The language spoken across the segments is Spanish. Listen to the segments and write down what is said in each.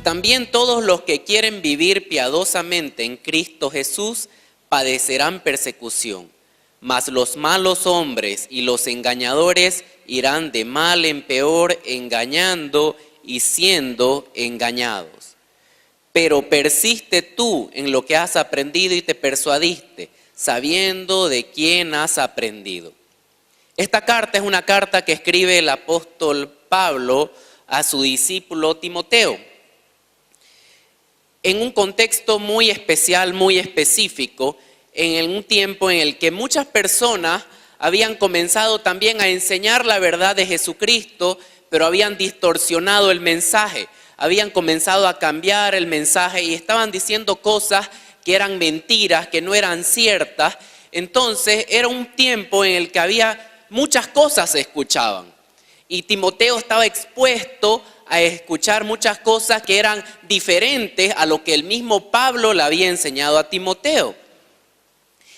también todos los que quieren vivir piadosamente en Cristo Jesús padecerán persecución. Mas los malos hombres y los engañadores irán de mal en peor, engañando y siendo engañados. Pero persiste tú en lo que has aprendido y te persuadiste, sabiendo de quién has aprendido. Esta carta es una carta que escribe el apóstol Pablo a su discípulo Timoteo, en un contexto muy especial, muy específico, en un tiempo en el que muchas personas habían comenzado también a enseñar la verdad de Jesucristo, pero habían distorsionado el mensaje, habían comenzado a cambiar el mensaje y estaban diciendo cosas que eran mentiras, que no eran ciertas. Entonces era un tiempo en el que había muchas cosas se escuchaban y Timoteo estaba expuesto a escuchar muchas cosas que eran diferentes a lo que el mismo Pablo le había enseñado a Timoteo.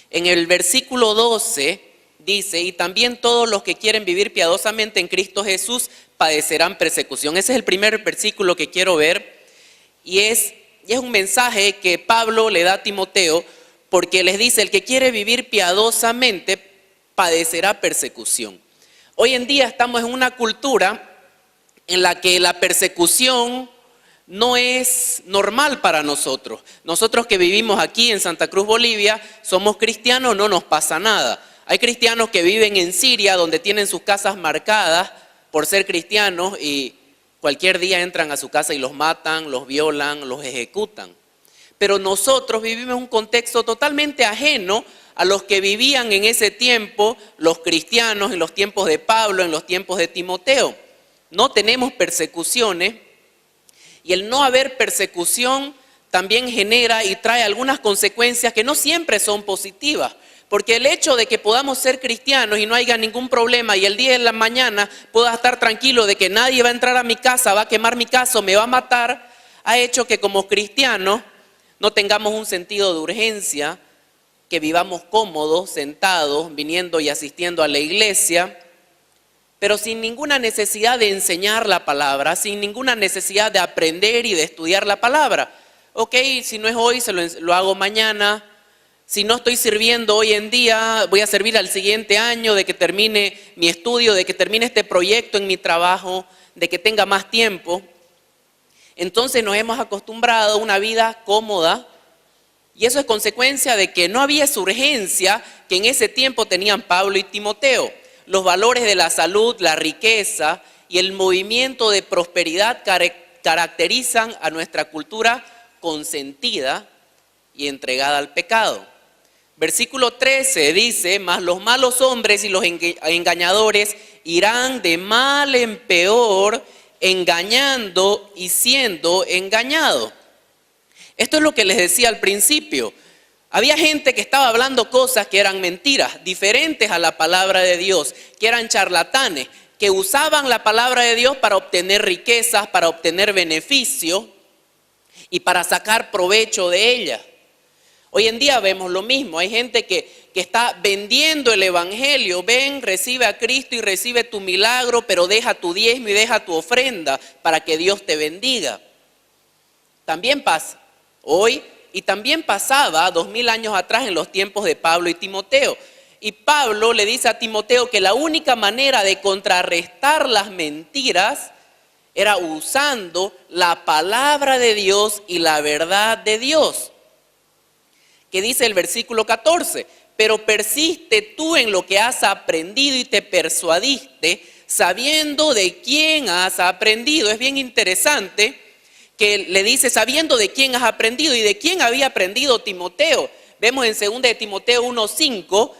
En el versículo 12 dice, y también todos los que quieren vivir piadosamente en Cristo Jesús padecerán persecución. Ese es el primer versículo que quiero ver y es un mensaje que Pablo le da a Timoteo porque les dice, el que quiere vivir piadosamente padecerá persecución. Hoy en día estamos en una cultura en la que la persecución no es normal para nosotros. Nosotros que vivimos aquí en Santa Cruz, Bolivia, somos cristianos, no nos pasa nada. Hay cristianos que viven en Siria, donde tienen sus casas marcadas por ser cristianos y cualquier día entran a su casa y los matan, los violan, los ejecutan. Pero nosotros vivimos un contexto totalmente ajeno a los que vivían en ese tiempo los cristianos en los tiempos de Pablo, en los tiempos de Timoteo. No tenemos persecuciones y el no haber persecución también genera y trae algunas consecuencias que no siempre son positivas. Porque el hecho de que podamos ser cristianos y no haya ningún problema y el día de la mañana pueda estar tranquilo de que nadie va a entrar a mi casa, va a quemar mi casa o me va a matar, ha hecho que como cristianos no tengamos un sentido de urgencia, que vivamos cómodos, sentados, viniendo y asistiendo a la iglesia, pero sin ninguna necesidad de enseñar la palabra, sin ninguna necesidad de aprender y de estudiar la palabra. Ok, si no es hoy, lo hago mañana. Si no estoy sirviendo hoy en día, voy a servir al siguiente año, de que termine mi estudio, de que termine este proyecto en mi trabajo, de que tenga más tiempo. Entonces nos hemos acostumbrado a una vida cómoda y eso es consecuencia de que no había esa urgencia que en ese tiempo tenían Pablo y Timoteo. Los valores de la salud, la riqueza y el movimiento de prosperidad caracterizan a nuestra cultura consentida y entregada al pecado. Versículo 13 dice, mas los malos hombres y los engañadores irán de mal en peor, engañando y siendo engañados. Esto es lo que les decía al principio. Había gente que estaba hablando cosas que eran mentiras, diferentes a la palabra de Dios, que eran charlatanes, que usaban la palabra de Dios para obtener riquezas, para obtener beneficio y para sacar provecho de ella. Hoy en día vemos lo mismo, hay gente que está vendiendo el evangelio, ven, recibe a Cristo y recibe tu milagro, pero deja tu diezmo y deja tu ofrenda para que Dios te bendiga. También pasa hoy y también pasaba 2000 años atrás en los tiempos de Pablo y Timoteo. Y Pablo le dice a Timoteo que la única manera de contrarrestar las mentiras era usando la palabra de Dios y la verdad de Dios. Que dice el versículo 14, pero persiste tú en lo que has aprendido y te persuadiste, sabiendo de quién has aprendido. Es bien interesante que le dice sabiendo de quién has aprendido y de quién había aprendido Timoteo. Vemos en 2 de Timoteo 1:5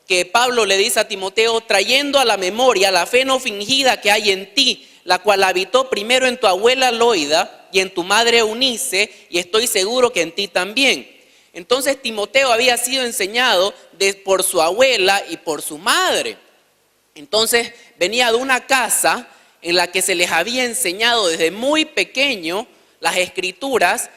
que Pablo le dice a Timoteo, trayendo a la memoria la fe no fingida que hay en ti, la cual habitó primero en tu abuela Loida y en tu madre Eunice, y estoy seguro que en ti también. Entonces Timoteo había sido enseñado por su abuela y por su madre. Entonces venía de una casa en la que se les había enseñado desde muy pequeño las escrituras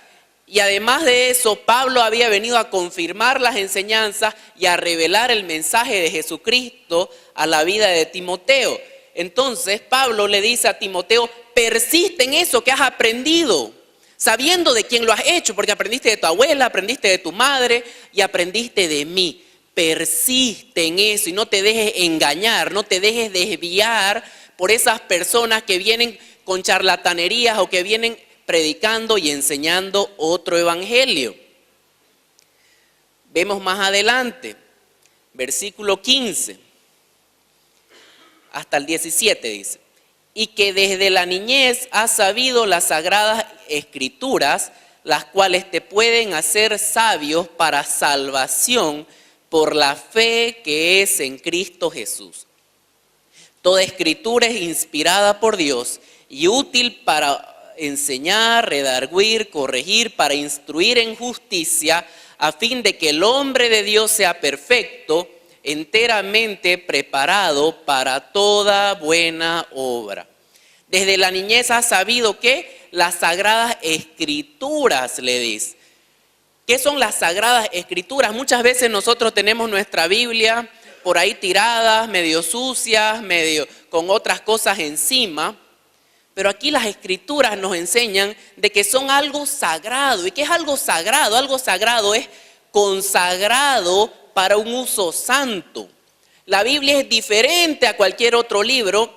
y además de eso Pablo había venido a confirmar las enseñanzas y a revelar el mensaje de Jesucristo a la vida de Timoteo. Entonces Pablo le dice a Timoteo, persiste en eso que has aprendido. sabiendo de quién lo has hecho, porque aprendiste de tu abuela, aprendiste de tu madre y aprendiste de mí. Persiste en eso y no te dejes engañar, no te dejes desviar por esas personas que vienen con charlatanerías o que vienen predicando y enseñando otro evangelio. Vemos más adelante, versículo 15 hasta el 17 dice: y que desde la niñez has sabido las sagradas escrituras, las cuales te pueden hacer sabios para salvación por la fe que es en Cristo Jesús. Toda escritura es inspirada por Dios y útil para enseñar, redarguir, corregir, para instruir en justicia, a fin de que el hombre de Dios sea perfecto, enteramente preparado para toda buena obra. Desde la niñez has sabido que las sagradas escrituras, le dice. ¿Qué son las sagradas escrituras? Muchas veces nosotros tenemos nuestra Biblia por ahí tiradas, medio sucias, medio con otras cosas encima. Pero aquí las escrituras nos enseñan de que son algo sagrado. ¿Y qué es algo sagrado? Algo sagrado es consagrado para un uso santo. La Biblia es diferente a cualquier otro libro,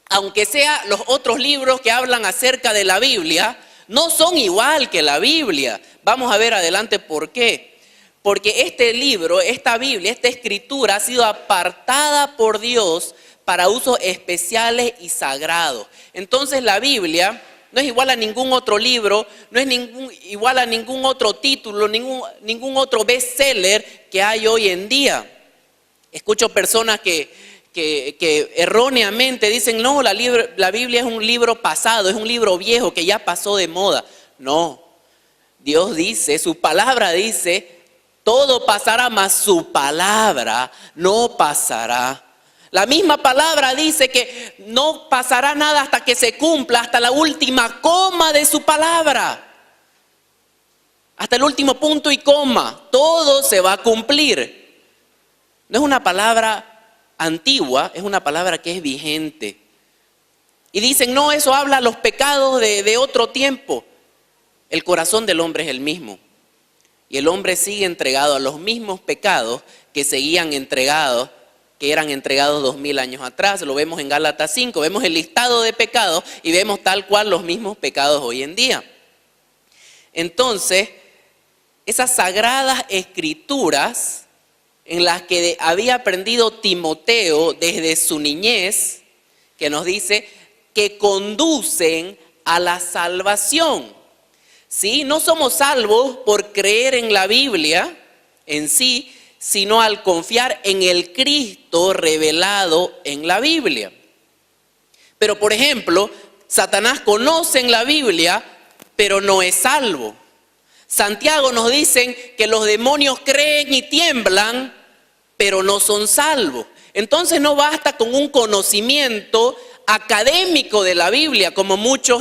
aunque sea los otros libros que hablan acerca de la Biblia, no son igual que la Biblia. Vamos a ver adelante por qué. Porque este libro, esta Biblia, esta escritura ha sido apartada por Dios para usos especiales y sagrados. Entonces la Biblia no es igual a ningún otro libro, no es igual a ningún otro título, ningún otro bestseller que hay hoy en día. Escucho personas que erróneamente dicen, no, la Biblia es un libro pasado, es un libro viejo que ya pasó de moda. No, Dios dice, su palabra dice, todo pasará, mas su palabra no pasará. La misma palabra dice que no pasará nada hasta que se cumpla, hasta la última coma de su palabra. Hasta el último punto y coma, todo se va a cumplir. No es una palabra antigua, es una palabra que es vigente. Y dicen, no, eso habla los pecados de otro tiempo. El corazón del hombre es el mismo. Y el hombre sigue entregado a los mismos pecados que seguían entregados, que eran entregados 2000 años atrás. Lo vemos en Gálatas 5, vemos el listado de pecados y vemos tal cual los mismos pecados hoy en día. Entonces, esas sagradas escrituras en las que había aprendido Timoteo desde su niñez, que nos dice que conducen a la salvación. ¿Sí? No somos salvos por creer en la Biblia en sí, sino al confiar en el Cristo revelado en la Biblia. Pero por ejemplo, Satanás conoce en la Biblia, pero no es salvo. Santiago nos dice que los demonios creen y tiemblan, pero no son salvos. Entonces no basta con un conocimiento académico de la Biblia, como muchas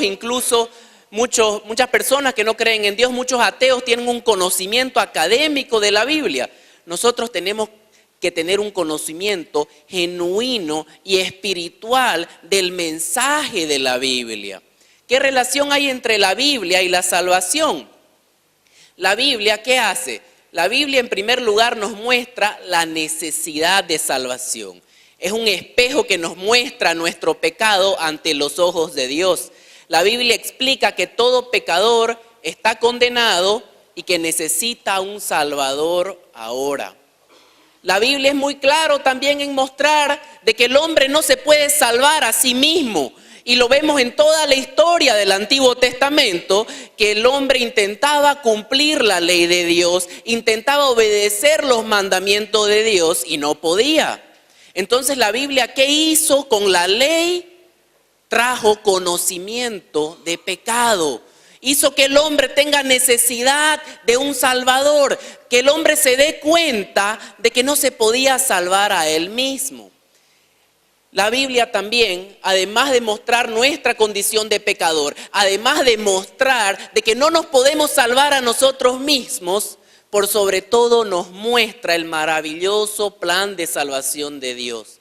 personas que no creen en Dios, muchos ateos tienen un conocimiento académico de la Biblia. Nosotros tenemos que tener un conocimiento genuino y espiritual del mensaje de la Biblia. ¿Qué relación hay entre la Biblia y la salvación? La Biblia, ¿qué hace? La Biblia en primer lugar nos muestra la necesidad de salvación. Es un espejo que nos muestra nuestro pecado ante los ojos de Dios. La Biblia explica que todo pecador está condenado y que necesita un Salvador ahora. La Biblia es muy claro también en mostrar de que el hombre no se puede salvar a sí mismo. Y lo vemos en toda la historia del Antiguo Testamento, que el hombre intentaba cumplir la ley de Dios, intentaba obedecer los mandamientos de Dios y no podía. Entonces la Biblia, ¿qué hizo con la ley? Trajo conocimiento de pecado. Hizo que el hombre tenga necesidad de un Salvador, que el hombre se dé cuenta de que no se podía salvar a él mismo. La Biblia también, además de mostrar nuestra condición de pecador, además de mostrar de que no nos podemos salvar a nosotros mismos, por sobre todo nos muestra el maravilloso plan de salvación de Dios.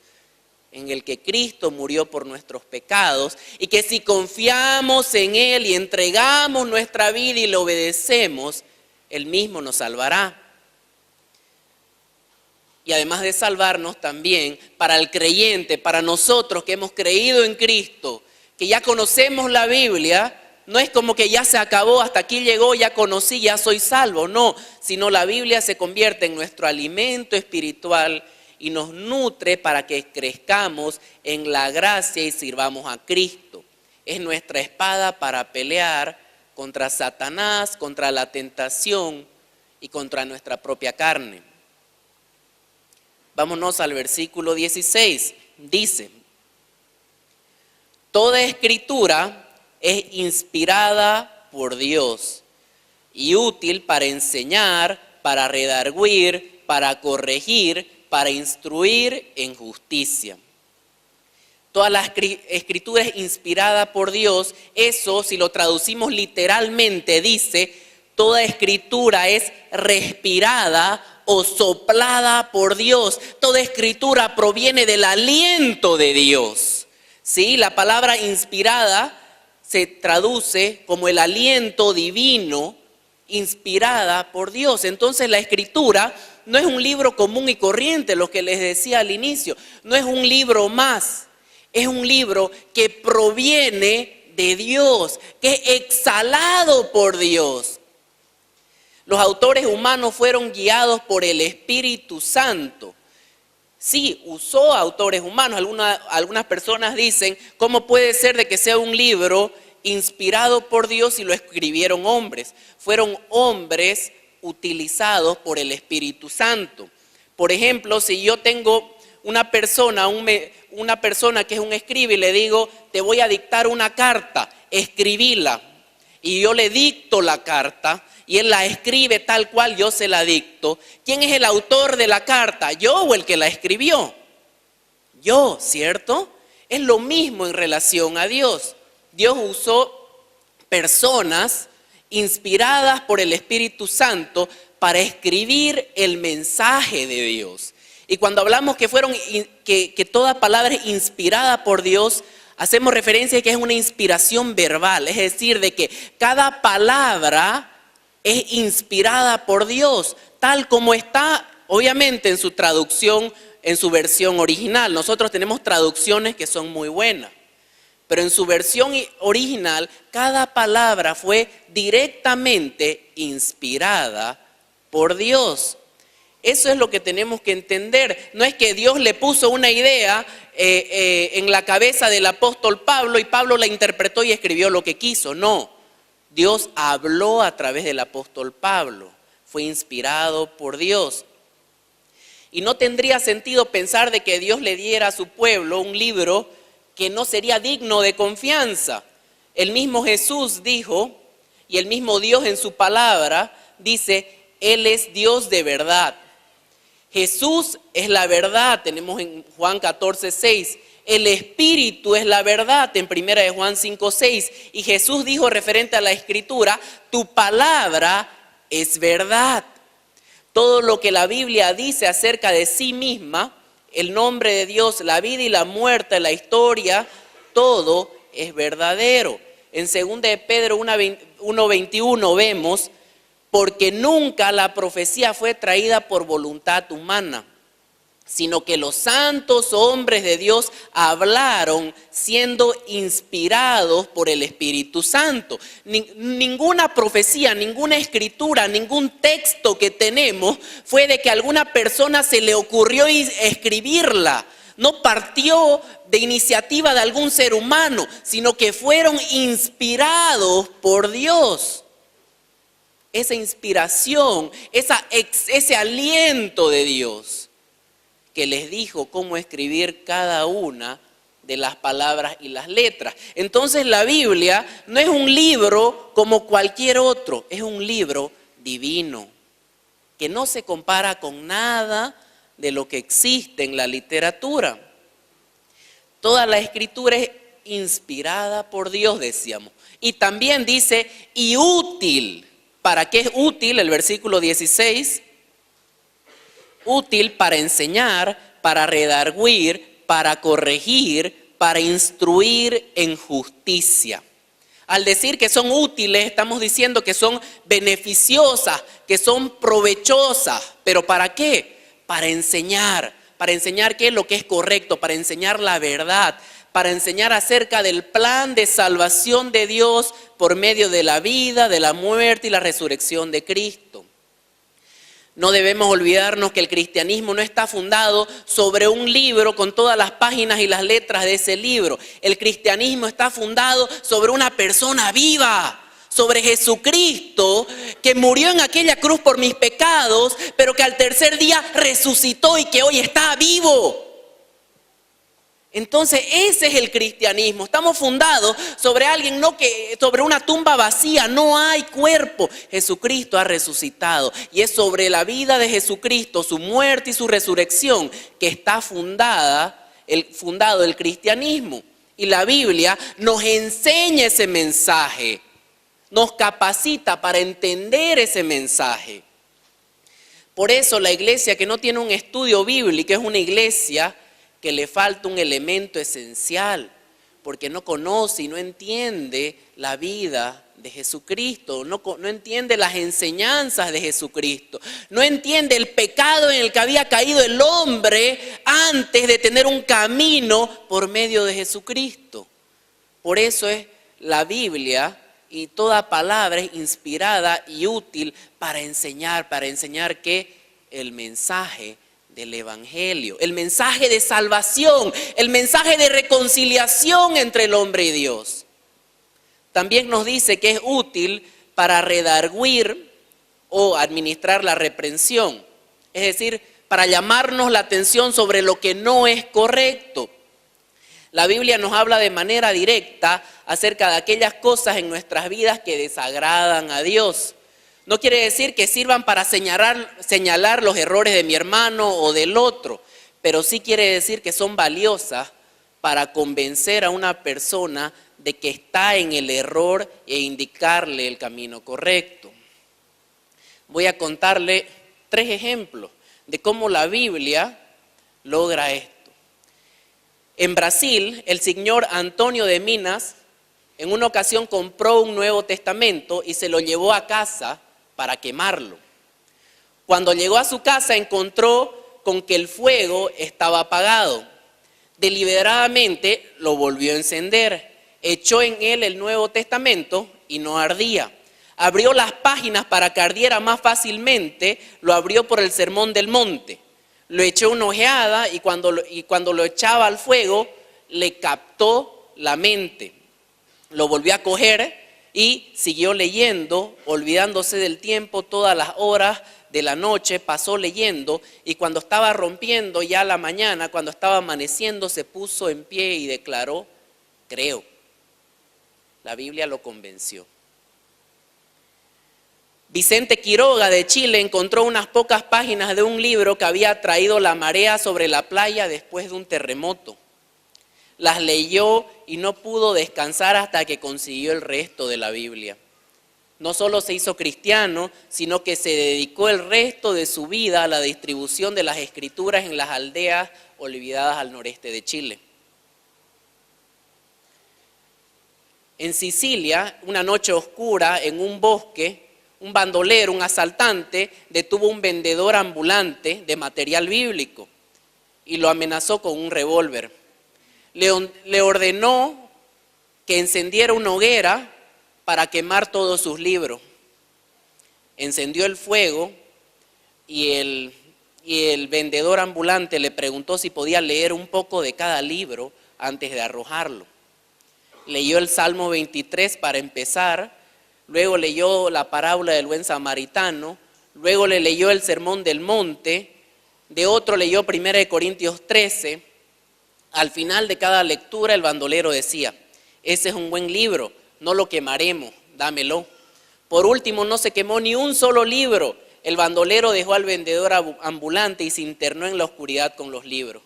en el que Cristo murió por nuestros pecados y que si confiamos en Él y entregamos nuestra vida y le obedecemos, Él mismo nos salvará. Y además de salvarnos también, para el creyente, para nosotros que hemos creído en Cristo, que ya conocemos la Biblia, no es como que ya se acabó, hasta aquí llegó, ya conocí, ya soy salvo. No, sino la Biblia se convierte en nuestro alimento espiritual y nos nutre para que crezcamos en la gracia y sirvamos a Cristo. Es nuestra espada para pelear contra Satanás, contra la tentación y contra nuestra propia carne. Vámonos al versículo 16. Dice: toda escritura es inspirada por Dios y útil para enseñar, para redarguir, para corregir, para instruir en justicia. Toda la escritura es inspirada por Dios. Eso, si lo traducimos literalmente, dice: toda escritura es respirada o soplada por Dios. Toda escritura proviene del aliento de Dios. ¿Sí? La palabra inspirada se traduce como el aliento divino, inspirada por Dios. Entonces la escritura no es un libro común y corriente, lo que les decía al inicio. No es un libro más, es un libro que proviene de Dios, que es exhalado por Dios. Los autores humanos fueron guiados por el Espíritu Santo. Sí, usó autores humanos. Algunas personas dicen: ¿cómo puede ser de que sea un libro inspirado por Dios si lo escribieron hombres? Fueron hombres utilizados por el Espíritu Santo. Por ejemplo, si yo tengo una persona que es un escriba y le digo: te voy a dictar una carta, escribíla. Y yo le dicto la carta y él la escribe tal cual yo se la dicto. ¿Quién es el autor de la carta? ¿Yo o el que la escribió? Yo, ¿cierto? Es lo mismo en relación a Dios. Dios usó personas inspiradas por el Espíritu Santo para escribir el mensaje de Dios. Y cuando hablamos que toda palabra es inspirada por Dios, hacemos referencia a que es una inspiración verbal, es decir, de que cada palabra es inspirada por Dios, tal como está, obviamente, en su traducción, en su versión original. Nosotros tenemos traducciones que son muy buenas, pero en su versión original, cada palabra fue directamente inspirada por Dios. Eso es lo que tenemos que entender. No es que Dios le puso una idea en la cabeza del apóstol Pablo y Pablo la interpretó y escribió lo que quiso. No, Dios habló a través del apóstol Pablo. Fue inspirado por Dios. Y no tendría sentido pensar de que Dios le diera a su pueblo un libro que no sería digno de confianza. El mismo Jesús dijo, y el mismo Dios en su palabra dice: Él es Dios de verdad. Jesús es la verdad, tenemos en Juan 14:6. El Espíritu es la verdad, en 1 de Juan 5:6. Y Jesús dijo referente a la Escritura: tu palabra es verdad. Todo lo que la Biblia dice acerca de sí misma, el nombre de Dios, la vida y la muerte, la historia, todo es verdadero. En 2 de Pedro 1:21 vemos: porque nunca la profecía fue traída por voluntad humana, sino que los santos hombres de Dios hablaron siendo inspirados por el Espíritu Santo. Ninguna profecía, ninguna escritura, ningún texto que tenemos fue de que a alguna persona se le ocurrió escribirla. No partió de iniciativa de algún ser humano, sino que fueron inspirados por Dios. Esa inspiración, ese aliento de Dios que les dijo cómo escribir cada una de las palabras y las letras. Entonces la Biblia no es un libro como cualquier otro, es un libro divino, que no se compara con nada de lo que existe en la literatura. Toda la escritura es inspirada por Dios, decíamos. Y también dice, y útil. ¿Para qué es útil? El versículo 16. Útil para enseñar, para redarguir, para corregir, para instruir en justicia. Al decir que son útiles, estamos diciendo que son beneficiosas, que son provechosas. ¿Pero para qué? Para enseñar qué es lo que es correcto, para enseñar la verdad, para enseñar acerca del plan de salvación de Dios por medio de la vida, de la muerte y la resurrección de Cristo. No debemos olvidarnos que el cristianismo no está fundado sobre un libro con todas las páginas y las letras de ese libro. El cristianismo está fundado sobre una persona viva, sobre Jesucristo, que murió en aquella cruz por mis pecados, pero que al tercer día resucitó y que hoy está vivo. Entonces ese es el cristianismo. Estamos fundados sobre alguien, sobre una tumba vacía, no hay cuerpo. Jesucristo ha resucitado y es sobre la vida de Jesucristo, su muerte y su resurrección que está fundado el cristianismo. Y la Biblia nos enseña ese mensaje, nos capacita para entender ese mensaje. Por eso la iglesia que no tiene un estudio bíblico es una iglesia que le falta un elemento esencial, porque no conoce y no entiende la vida de Jesucristo, no entiende las enseñanzas de Jesucristo, no entiende el pecado en el que había caído el hombre antes de tener un camino por medio de Jesucristo. Por eso es la Biblia y toda palabra es inspirada y útil para enseñar que el mensaje del evangelio, el mensaje de salvación, el mensaje de reconciliación entre el hombre y Dios. También nos dice que es útil para redarguir o administrar la reprensión, es decir, para llamarnos la atención sobre lo que no es correcto. La Biblia nos habla de manera directa acerca de aquellas cosas en nuestras vidas que desagradan a Dios. No quiere decir que sirvan para señalar los errores de mi hermano o del otro, pero sí quiere decir que son valiosas para convencer a una persona de que está en el error e indicarle el camino correcto. Voy a contarle 3 ejemplos de cómo la Biblia logra esto. En Brasil, el señor Antônio de Minas en una ocasión compró un Nuevo Testamento y se lo llevó a casa para quemarlo. Cuando llegó a su casa encontró con que el fuego estaba apagado. Deliberadamente lo volvió a encender, echó en él el Nuevo Testamento y no ardía. Abrió las páginas para que ardiera más fácilmente, lo abrió por el Sermón del Monte. Lo echó una ojeada y cuando lo echaba al fuego le captó la mente. Lo volvió a coger y siguió leyendo, olvidándose del tiempo, todas las horas de la noche pasó leyendo, y cuando estaba rompiendo ya la mañana, cuando estaba amaneciendo, se puso en pie y declaró: creo. La Biblia lo convenció. Vicente Quiroga de Chile encontró unas pocas páginas de un libro que había traído la marea sobre la playa después de un terremoto. Las leyó y no pudo descansar hasta que consiguió el resto de la Biblia. No solo se hizo cristiano, sino que se dedicó el resto de su vida a la distribución de las escrituras en las aldeas olvidadas al noreste de Chile. En Sicilia, una noche oscura, en un bosque, un bandolero, un asaltante, detuvo a un vendedor ambulante de material bíblico y lo amenazó con un revólver. Le ordenó que encendiera una hoguera para quemar todos sus libros. Encendió el fuego y el vendedor ambulante le preguntó si podía leer un poco de cada libro antes de arrojarlo. Leyó el Salmo 23 para empezar, luego leyó la parábola del buen samaritano, luego le leyó el Sermón del Monte, de otro leyó 1 Corintios 13. Al final de cada lectura el bandolero decía: ese es un buen libro, no lo quemaremos, dámelo. Por último, no se quemó ni un solo libro. El bandolero dejó al vendedor ambulante y se internó en la oscuridad con los libros.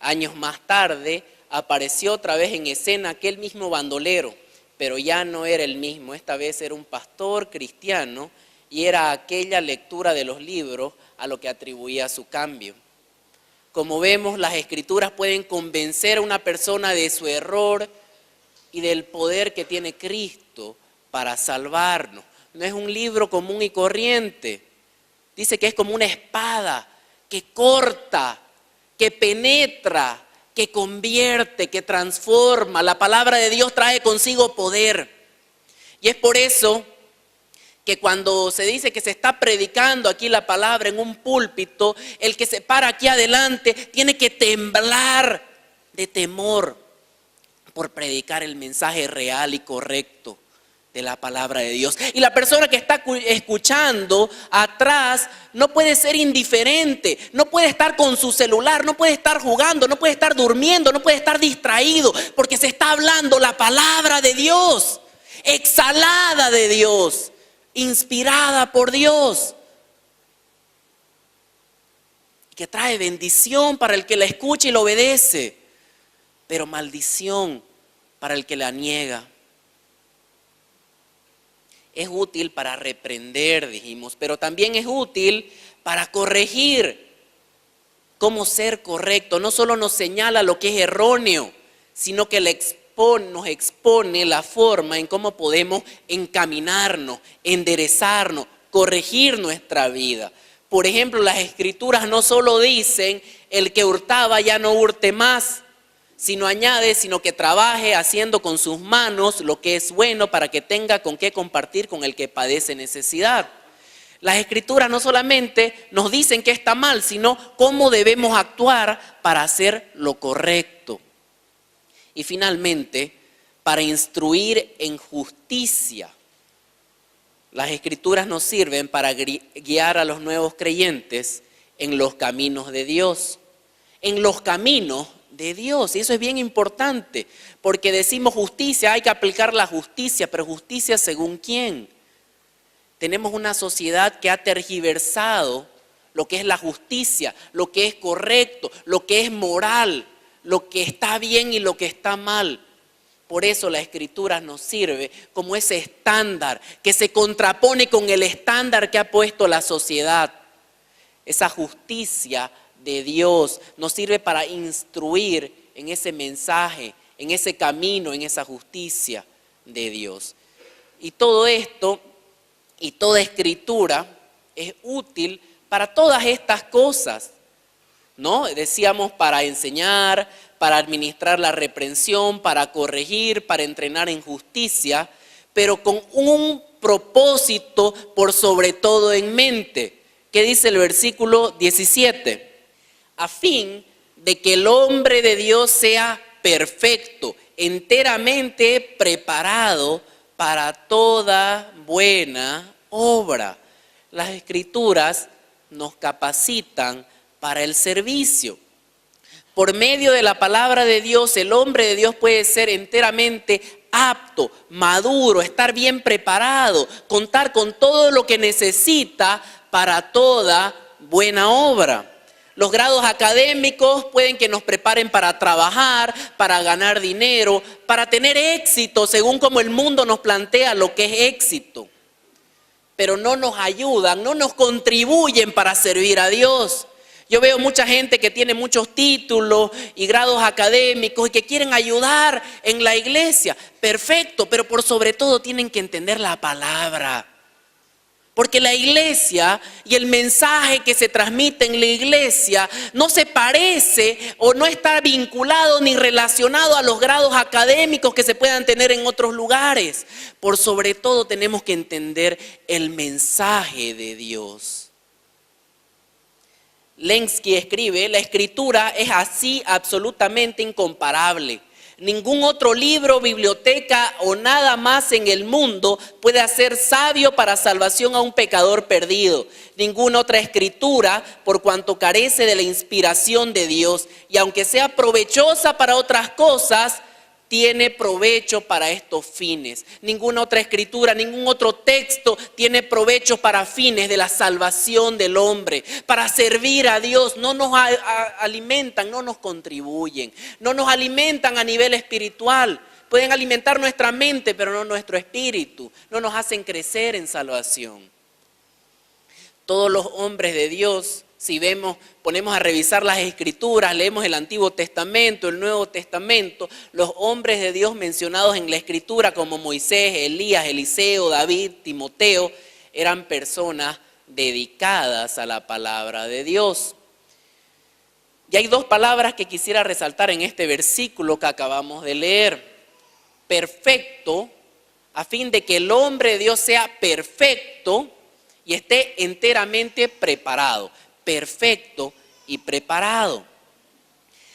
Años más tarde apareció otra vez en escena aquel mismo bandolero, pero ya no era el mismo. Esta vez era un pastor cristiano y era aquella lectura de los libros a lo que atribuía su cambio. Como vemos, las Escrituras pueden convencer a una persona de su error y del poder que tiene Cristo para salvarnos. No es un libro común y corriente. Dice que es como una espada que corta, que penetra, que convierte, que transforma. La palabra de Dios trae consigo poder. Y es por eso que cuando se dice que se está predicando aquí la palabra en un púlpito, el que se para aquí adelante tiene que temblar de temor por predicar el mensaje real y correcto de la palabra de Dios. Y la persona que está escuchando atrás no puede ser indiferente, no puede estar con su celular, no puede estar jugando, no puede estar durmiendo, no puede estar distraído, porque se está hablando la palabra de Dios, exhalada de Dios, inspirada por Dios, que trae bendición para el que la escucha y la obedece, pero maldición para el que la niega. Es útil para reprender, dijimos, pero también es útil para corregir cómo ser correcto. No solo nos señala lo que es erróneo, sino que nos expone la forma en cómo podemos encaminarnos, enderezarnos, corregir nuestra vida. Por ejemplo, las Escrituras no solo dicen el que hurtaba ya no hurte más, sino añade, sino que trabaje haciendo con sus manos lo que es bueno para que tenga con qué compartir con el que padece necesidad. Las Escrituras no solamente nos dicen que está mal, sino cómo debemos actuar para hacer lo correcto. Y finalmente, para instruir en justicia. Las Escrituras nos sirven para guiar a los nuevos creyentes en los caminos de Dios. En los caminos de Dios. Y eso es bien importante, porque decimos justicia, hay que aplicar la justicia, pero justicia ¿según quién? Tenemos una sociedad que ha tergiversado lo que es la justicia, lo que es correcto, lo que es moral, lo que está bien y lo que está mal. Por eso la Escritura nos sirve como ese estándar que se contrapone con el estándar que ha puesto la sociedad. Esa justicia de Dios nos sirve para instruir en ese mensaje, en ese camino, en esa justicia de Dios. Y todo esto y toda Escritura es útil para todas estas cosas, ¿no? Decíamos, para enseñar, para administrar la reprensión, para corregir, para entrenar en justicia, pero con un propósito por sobre todo en mente. ¿Qué dice el versículo 17? A fin de que el hombre de Dios sea perfecto, enteramente preparado para toda buena obra. Las Escrituras nos capacitan para el servicio. Por medio de la palabra de Dios, el hombre de Dios puede ser enteramente apto, maduro, estar bien preparado, contar con todo lo que necesita para toda buena obra. Los grados académicos pueden que nos preparen para trabajar, para ganar dinero, para tener éxito, según como el mundo nos plantea lo que es éxito. Pero no nos ayudan, no nos contribuyen para servir a Dios. Yo veo mucha gente que tiene muchos títulos y grados académicos y que quieren ayudar en la iglesia. Perfecto, pero por sobre todo tienen que entender la palabra. Porque la iglesia y el mensaje que se transmite en la iglesia no se parece o no está vinculado ni relacionado a los grados académicos que se puedan tener en otros lugares. Por sobre todo tenemos que entender el mensaje de Dios. Lenski escribe, la Escritura es así absolutamente incomparable. Ningún otro libro, biblioteca o nada más en el mundo puede hacer sabio para salvación a un pecador perdido. Ninguna otra escritura, por cuanto carece de la inspiración de Dios, y aunque sea provechosa para otras cosas, tiene provecho para estos fines. Ninguna otra escritura, ningún otro texto tiene provecho para fines de la salvación del hombre, para servir a Dios. No nos alimentan, no nos contribuyen, no nos alimentan a nivel espiritual. Pueden alimentar nuestra mente, pero no nuestro espíritu. No nos hacen crecer en salvación. Todos los hombres de Dios Si vemos, ponemos a revisar las Escrituras, leemos el Antiguo Testamento, el Nuevo Testamento, los hombres de Dios mencionados en la Escritura como Moisés, Elías, Eliseo, David, Timoteo, eran personas dedicadas a la palabra de Dios. Y hay dos palabras que quisiera resaltar en este versículo que acabamos de leer. Perfecto, a fin de que el hombre de Dios sea perfecto y esté enteramente preparado. Perfecto y preparado.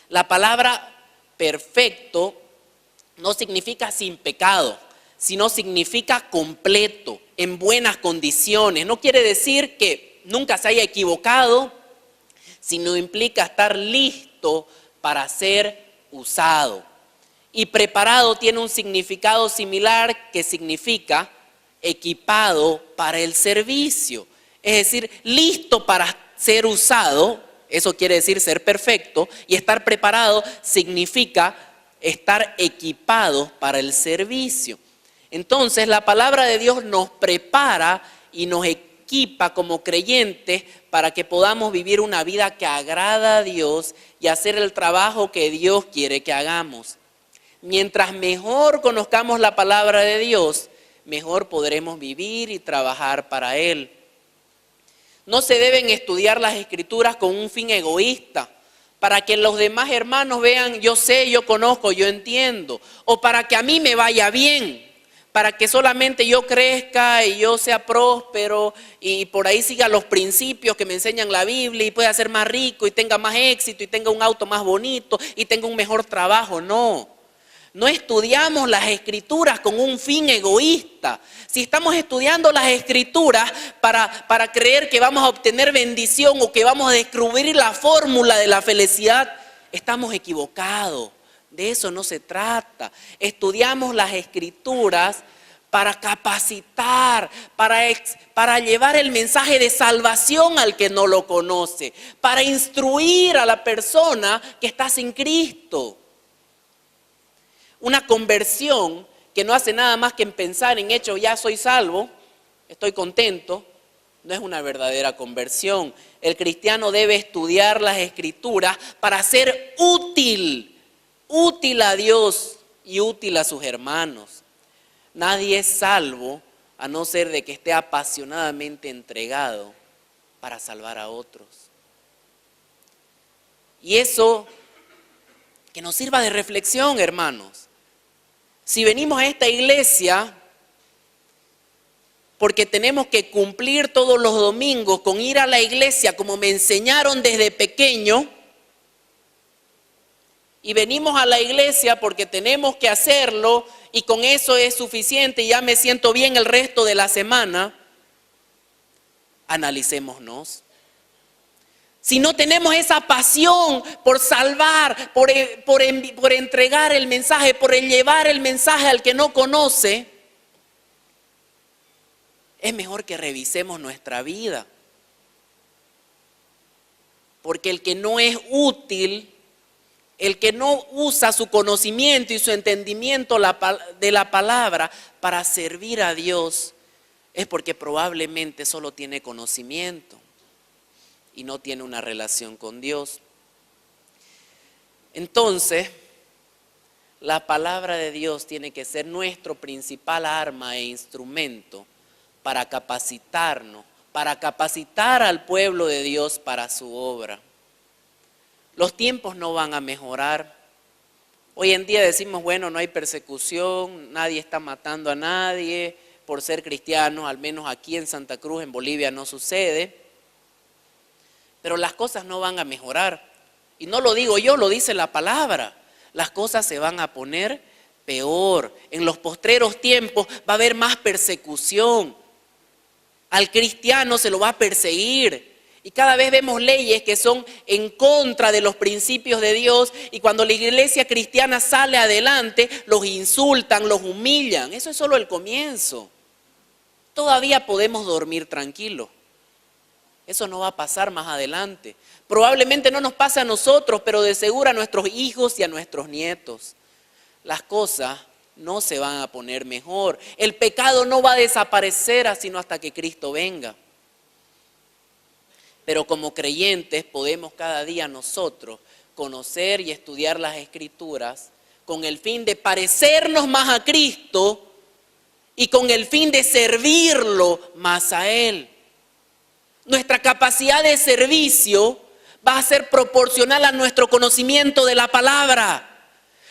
La palabra perfecto no significa sin pecado, sino significa completo, en buenas condiciones. No quiere decir que nunca se haya equivocado, sino implica estar listo para ser usado. Y preparado tiene un significado similar que significa equipado para el servicio. Es decir, listo para ser usado, eso quiere decir ser perfecto, y estar preparado significa estar equipado para el servicio. Entonces la palabra de Dios nos prepara y nos equipa como creyentes para que podamos vivir una vida que agrada a Dios y hacer el trabajo que Dios quiere que hagamos. Mientras mejor conozcamos la palabra de Dios, mejor podremos vivir y trabajar para Él. No se deben estudiar las Escrituras con un fin egoísta, para que los demás hermanos vean, yo sé, yo conozco, yo entiendo, o para que a mí me vaya bien, para que solamente yo crezca y yo sea próspero y por ahí siga los principios que me enseñan la Biblia y pueda ser más rico y tenga más éxito y tenga un auto más bonito y tenga un mejor trabajo. No estudiamos las Escrituras con un fin egoísta. Si estamos estudiando las Escrituras para creer que vamos a obtener bendición o que vamos a descubrir la fórmula de la felicidad, estamos equivocados. De eso no se trata. Estudiamos las Escrituras para capacitar, para llevar el mensaje de salvación al que no lo conoce, para instruir a la persona que está sin Cristo. Una conversión que no hace nada más que pensar en hecho, ya soy salvo, estoy contento, no es una verdadera conversión. El cristiano debe estudiar las Escrituras para ser útil a Dios y útil a sus hermanos. Nadie es salvo a no ser de que esté apasionadamente entregado para salvar a otros. Y eso que nos sirva de reflexión, hermanos. Si venimos a esta iglesia porque tenemos que cumplir todos los domingos con ir a la iglesia como me enseñaron desde pequeño, y venimos a la iglesia porque tenemos que hacerlo y con eso es suficiente y ya me siento bien el resto de la semana, analicémonos. Si no tenemos esa pasión por salvar, por entregar el mensaje, por llevar el mensaje al que no conoce, es mejor que revisemos nuestra vida. Porque el que no es útil, el que no usa su conocimiento y su entendimiento de la palabra para servir a Dios, es porque probablemente solo tiene conocimiento y no tiene una relación con Dios. Entonces, la palabra de Dios tiene que ser nuestro principal arma e instrumento para capacitarnos, para capacitar al pueblo de Dios para su obra. Los tiempos no van a mejorar. Hoy en día decimos, bueno, no hay persecución, nadie está matando a nadie por ser cristiano, al menos aquí en Santa Cruz, en Bolivia, no sucede. Pero las cosas no van a mejorar. Y no lo digo yo, lo dice la palabra. Las cosas se van a poner peor. En los postreros tiempos va a haber más persecución. Al cristiano se lo va a perseguir. Y cada vez vemos leyes que son en contra de los principios de Dios. Y cuando la iglesia cristiana sale adelante, los insultan, los humillan. Eso es solo el comienzo. Todavía podemos dormir tranquilos. Eso no va a pasar más adelante. Probablemente no nos pase a nosotros, pero de seguro a nuestros hijos y a nuestros nietos. Las cosas no se van a poner mejor. El pecado no va a desaparecer sino hasta que Cristo venga. Pero como creyentes podemos cada día nosotros conocer y estudiar las Escrituras con el fin de parecernos más a Cristo y con el fin de servirlo más a Él. Nuestra capacidad de servicio va a ser proporcional a nuestro conocimiento de la palabra.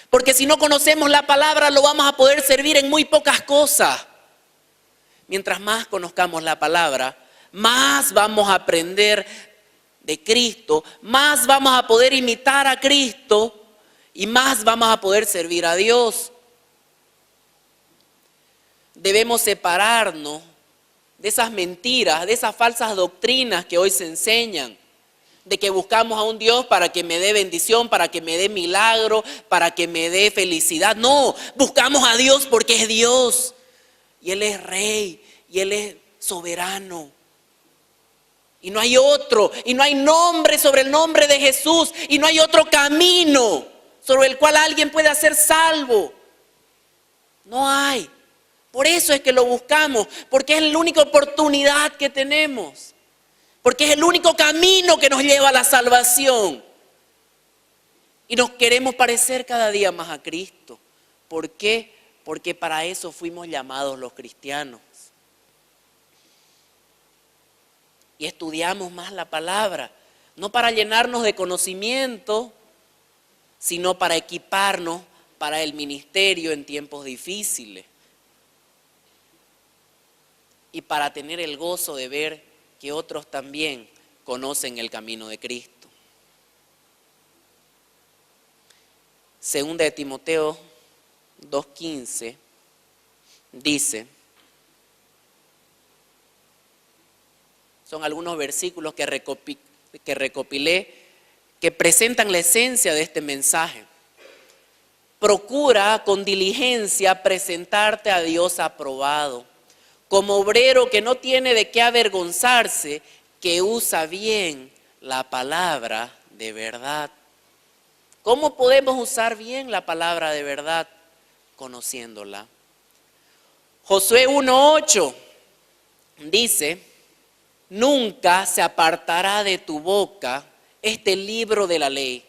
Porque si no conocemos la palabra, lo vamos a poder servir en muy pocas cosas. Mientras más conozcamos la palabra, más vamos a aprender de Cristo, más vamos a poder imitar a Cristo y más vamos a poder servir a Dios. Debemos separarnos de esas mentiras, de esas falsas doctrinas que hoy se enseñan, de que buscamos a un Dios para que me dé bendición, para que me dé milagro, para que me dé felicidad. No, buscamos a Dios porque es Dios y Él es Rey y Él es soberano. Y no hay otro, y no hay nombre sobre el nombre de Jesús, y no hay otro camino sobre el cual alguien pueda ser salvo. No hay. Por eso es que lo buscamos, porque es la única oportunidad que tenemos, porque es el único camino que nos lleva a la salvación. Y nos queremos parecer cada día más a Cristo. ¿Por qué? Porque para eso fuimos llamados los cristianos. Y estudiamos más la palabra, no para llenarnos de conocimiento, sino para equiparnos para el ministerio en tiempos difíciles. Y para tener el gozo de ver que otros también conocen el camino de Cristo. Segunda de Timoteo 2:15 dice, son algunos versículos que recopilé que presentan la esencia de este mensaje. Procura con diligencia presentarte a Dios aprobado, como obrero que no tiene de qué avergonzarse, que usa bien la palabra de verdad. ¿Cómo podemos usar bien la palabra de verdad? Conociéndola. Josué 1:8 dice, nunca se apartará de tu boca este libro de la ley,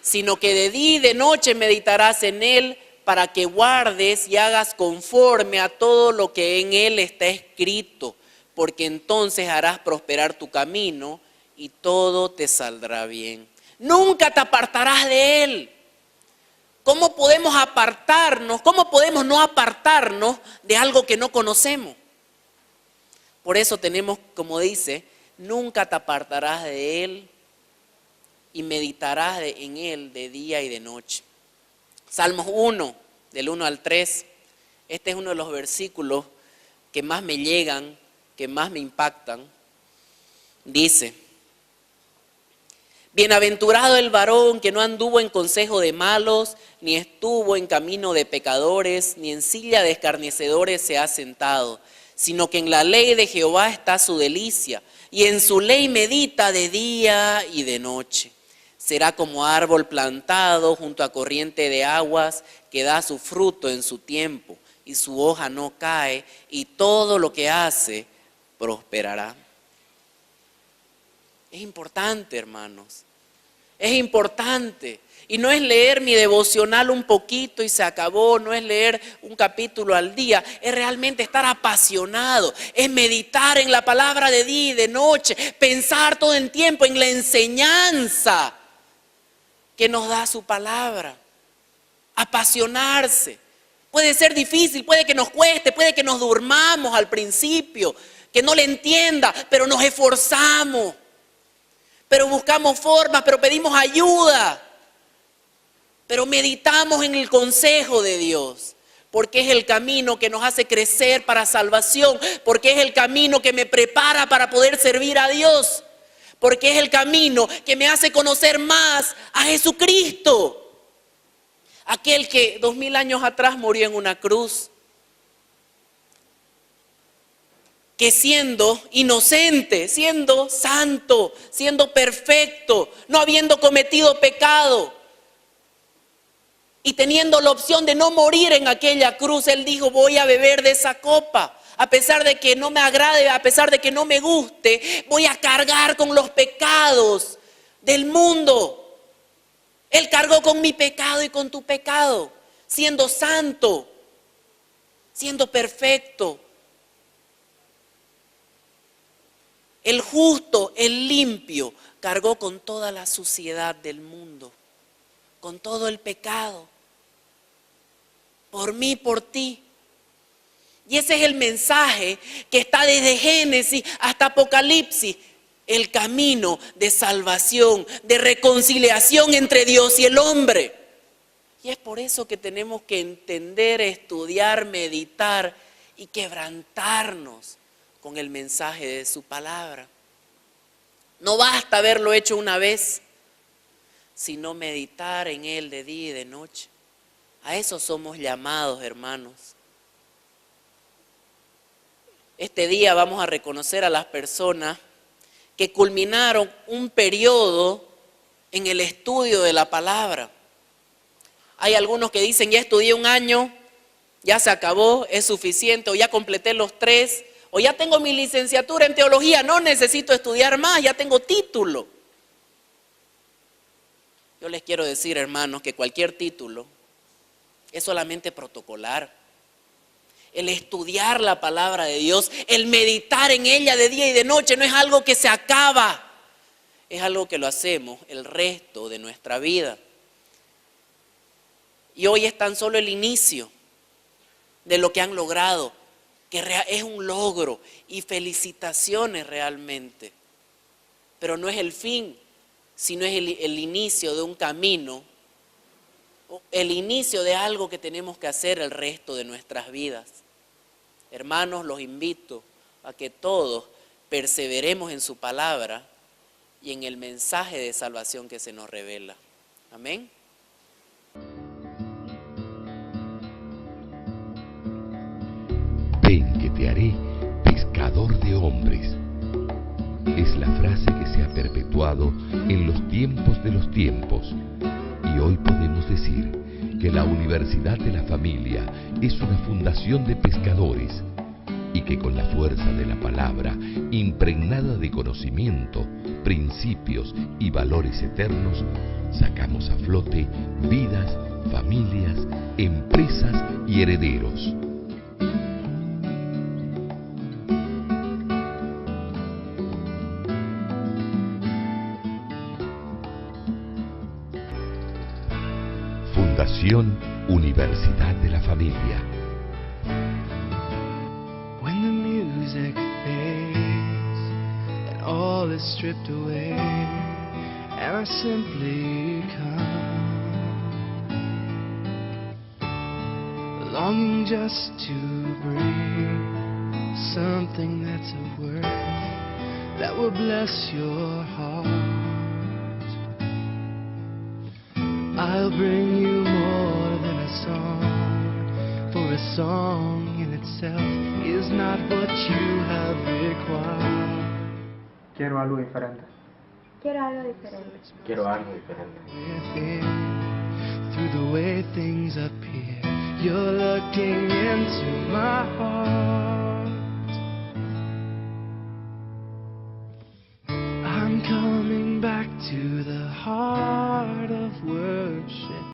sino que de día y de noche meditarás en él para que guardes y hagas conforme a todo lo que en él está escrito, porque entonces harás prosperar tu camino y todo te saldrá bien. Nunca te apartarás de él. ¿Cómo podemos apartarnos? ¿Cómo podemos no apartarnos de algo que no conocemos? Por eso tenemos, como dice, nunca te apartarás de él y meditarás en él de día y de noche. Salmos 1, del 1 al 3. Este es uno de los versículos que más me llegan, que más me impactan. Dice, bienaventurado el varón que no anduvo en consejo de malos, ni estuvo en camino de pecadores, ni en silla de escarnecedores se ha sentado, sino que en la ley de Jehová está su delicia, y en su ley medita de día y de noche. Será como árbol plantado junto a corriente de aguas, que da su fruto en su tiempo, y su hoja no cae, y todo lo que hace prosperará. Es importante, hermanos, es importante. Y no es leer mi devocional un poquito y se acabó, no es leer un capítulo al día, es realmente estar apasionado, es meditar en la palabra de día y de noche, pensar todo el tiempo en la enseñanza que nos da su palabra, apasionarse. Puede ser difícil, puede que nos cueste, puede que nos durmamos al principio, que no le entienda, pero nos esforzamos, pero buscamos formas, pero pedimos ayuda. Pero meditamos en el consejo de Dios, porque es el camino que nos hace crecer para salvación, porque es el camino que me prepara para poder servir a Dios, porque es el camino que me hace conocer más a Jesucristo, aquel que 2000 años atrás murió en una cruz, que siendo inocente, siendo santo, siendo perfecto, no habiendo cometido pecado, y teniendo la opción de no morir en aquella cruz, Él dijo, voy a beber de esa copa, A pesar de que no me agrade, a pesar de que no me guste, voy a cargar con los pecados del mundo. Él cargó con mi pecado y con tu pecado, siendo santo, siendo perfecto. El justo, el limpio, cargó con toda la suciedad del mundo, con todo el pecado, por mí, por ti. Y ese es el mensaje que está desde Génesis hasta Apocalipsis, el camino de salvación, de reconciliación entre Dios y el hombre. Y es por eso que tenemos que entender, estudiar, meditar y quebrantarnos con el mensaje de su palabra. No basta haberlo hecho una vez, sino meditar en él de día y de noche. A eso somos llamados, hermanos. Este día vamos a reconocer a las personas que culminaron un periodo en el estudio de la palabra. Hay algunos que dicen, ya estudié un año, ya se acabó, es suficiente, o ya completé los 3, o ya tengo mi licenciatura en teología, no necesito estudiar más, ya tengo título. Yo les quiero decir, hermanos, que cualquier título es solamente protocolar. El estudiar la palabra de Dios, el meditar en ella de día y de noche, no es algo que se acaba, es algo que lo hacemos el resto de nuestra vida. Y hoy es tan solo el inicio de lo que han logrado, que es un logro y felicitaciones realmente. Pero no es el fin, sino es el inicio de un camino, el inicio de algo que tenemos que hacer el resto de nuestras vidas. Hermanos, los invito a que todos perseveremos en su palabra y en el mensaje de salvación que se nos revela. Amén. Ven que te haré pescador de hombres. Es la frase que se ha perpetuado en los tiempos de los tiempos. Y hoy podemos decir que la Universidad de la Familia es una fundación de pescadores y que con la fuerza de la palabra, impregnada de conocimiento, principios y valores eternos, sacamos a flote vidas, familias, empresas y herederos. Fundación Universidad de la Familia. When the music fades and all is stripped away, and I simply come, longing just to bring something that's of worth that will bless your heart. I'll bring you more than a song, for a song in itself is not what you have required. Quiero algo diferente. Quiero algo diferente. Quiero algo diferente. Within, through the way things appear, you're looking into my heart. I'm coming back to the heart of worship.